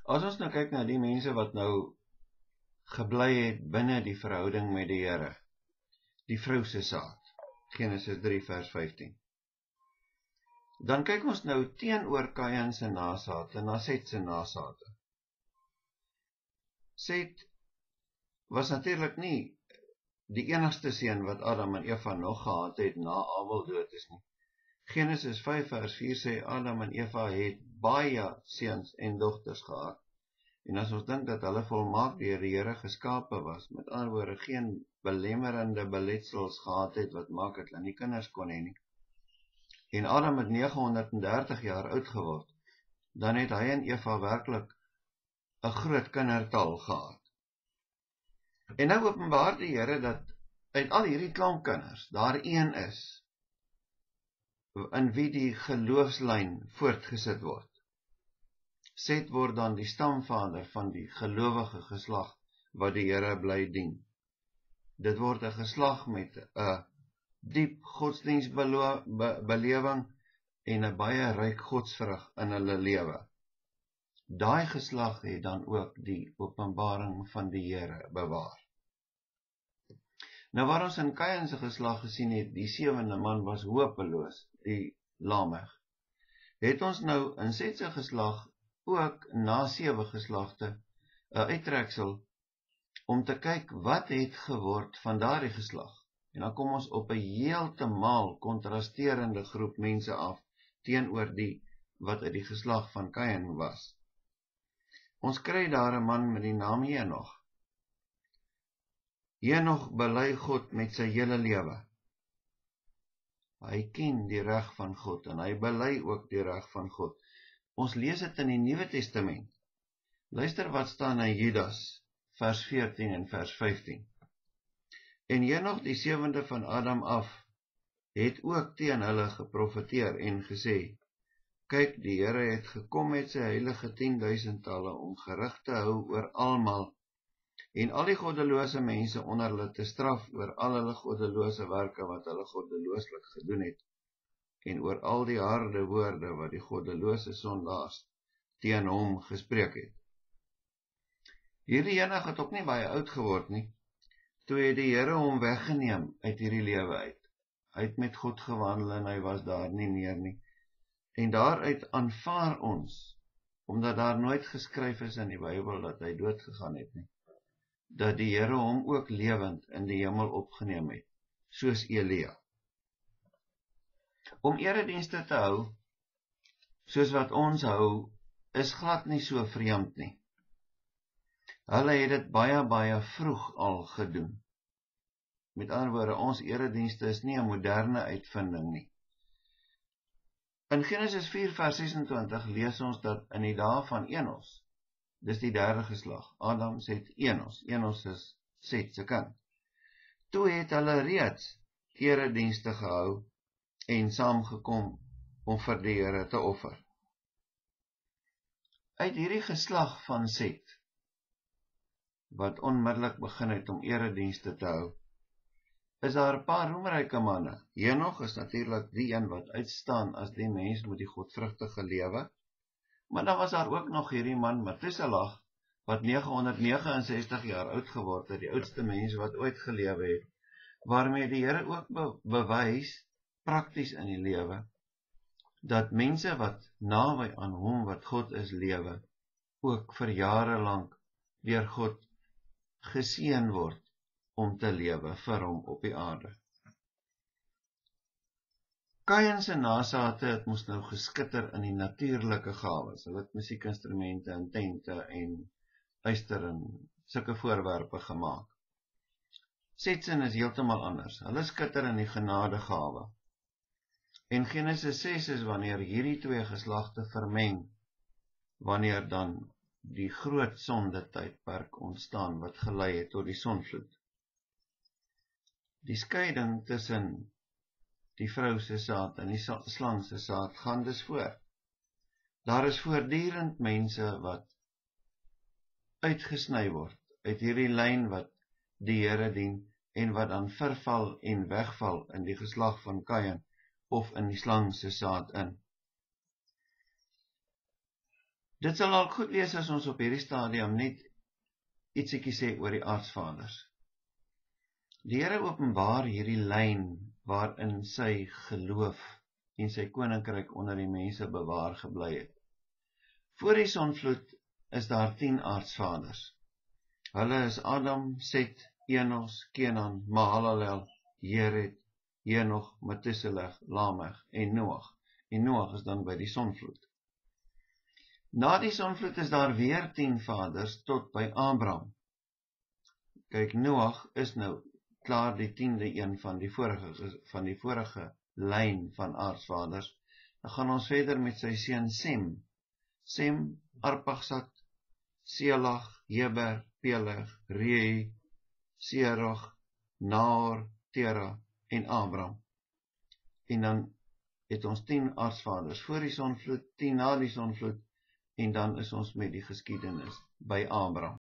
As ons nou kyk na die mense wat nou gebly het binne die verhouding met die Here, die vrou se saad, Genesis 3 vers 15. Dan kyk ons nou teenoor Kain se nageslagte na Set se nageslagte. Set was natuurlik nie die enigste seun wat Adam en Eva nog gehad het na Abel dood is nie. Genesis 5 vers 4 sê Adam en Eva het baie seuns en dogters gehad. En as ons dink dat hulle volmaak deur die Here geskape was, met ander woorde geen belemmerende beletsels gehad het wat maak dat hulle nie kinders kon hê nie. En Adam het 930 jaar oud geword, dan het hy en Eva werklik 'n groot kindertal gehad. En nou openbaar die Here dat uit al hierdie klomp kinders, daar een is, in wie die geloofslyn voortgesit word. Set word dan die stamvader van die gelowige geslag wat die Here bly dien. Dit word 'n geslag met 'n diep godsdienstbelewing en 'n baie ryk godsvrug in hulle lewe. Daai geslag het dan ook die openbaring van die Here bewaar. Nou waar ons in Kain se geslag gesien het, die 7de man was hopeloos, die Lameg. Het ons nou in Set se geslag ook na 7 geslagte 'n uittreksel om te kyk wat het geword van daardie geslag. En dan kom ons op 'n heeltemal kontrasterende groep mense af teenoor die wat uit die geslag van Kain was. Ons kry daar 'n man met die naam Henog. Henog bely God met sy hele lewe. Hy ken die reg van God en hy bely ook die reg van God. Ons lees dit in die Nuwe Testament. Luister wat staan in Judas, vers 14 en vers 15. En Henog, die 7de van Adam af, het ook teen hulle geprofeteer en gesê, kyk, die Here het gekom met sy heilige 10.000-talle om gerig te hou oor almal, en al die goddelose mense onder hulle te straf oor al hulle goddelose werke wat hulle goddelooslik gedoen het, en oor al die harde woorde wat die goddelose sondaars teen hom gespreek het. Hierdie Henog het ook nie baie oud geword nie, toe het die Here hom weggeneem uit hierdie lewe uit. Hy het met God gewandel en hy was daar nie meer nie. En daaruit aanvaar ons, omdat daar nooit geskryf is in die Bybel dat hy dood gegaan het nie, dat die Here hom ook lewend in die hemel opgeneem het, soos Elia. Om eredienste te hou, soos wat ons hou, is glad nie so vreemd nie. Hulle het dit baie vroeg al gedoen. Met ander woorde, ons eredienste is nie 'n moderne uitvinding nie. In Genesis 4 vers 26 lees ons dat in die dae van Enos, dis die 3de geslag, Adam het Enos is Set se kind. Toe het hulle reeds eredienste gehou en saamgekom om vir die Here te offer. Uit hierdie geslag van Set, wat onmiddellik begin het om eredienste te hou, is daar 'n paar roemryke manne. Henog is natuurlik die een wat uitstaan as die mens met die godvrugtige lewe, maar dan was daar ook nog hierdie man Methuselah, wat 969 jaar oud geword het, die oudste mens wat ooit gelewe het, waarmee die Here ook bewys, prakties in die lewe, dat mense wat naby aan hom wat God is lewe, ook vir jare lank deur God geseën word om te lewe vir hom op die aarde. Kain se nageslagte het mos nou geskitter in die natuurlike gawes. Hulle het musiekinstrumente en tente en yster en sulke voorwerpe gemaak. Set se is heeltemal anders. Hulle skitter in die genadegawe. En Genesis 6 is wanneer hierdie twee geslagte vermeng, wanneer dan die groot sondetydperk ontstaan wat gelei het tot die sonvloed. Die skeiding tussen die vrou se saad en die slang se saad gaan dus voort. Daar is voortdurend mense wat uitgesny word uit hierdie lyn wat die Here dien en wat dan verval en wegval in die geslag van Kain of in die slang se saad in. Dit sal dalk goed wees as ons op hierdie stadium net ietsiekie sê oor die aartsvaders. Die Here openbaar hierdie lyn waarin sy geloof en sy koninkryk onder die mense bewaar gebly het. Voor die sonvloed is daar 10 aartsvaders. Hulle is Adam, Set, Enos, Kenan, Mahalalel, Jered, Henoch, Methuselah, Lamech en Noach. En Noach is dan by die sonvloed. Na die sonvloed is daar weer 10 vaders tot by Abraham. Kyk, Noach is nou klaar die 10de een van die vorige lyn van aartsvaders. Dan gaan ons verder met sy seun Sem. Sem, Arpachsad, Selag, Heber, Peleg, Reu, Serach, Nahor, Terah en Abraham. En dan het ons 10 aartsvaders voor die sonvloed, 10 na die sonvloed, en dan is ons met die geskiedenis by Abraham.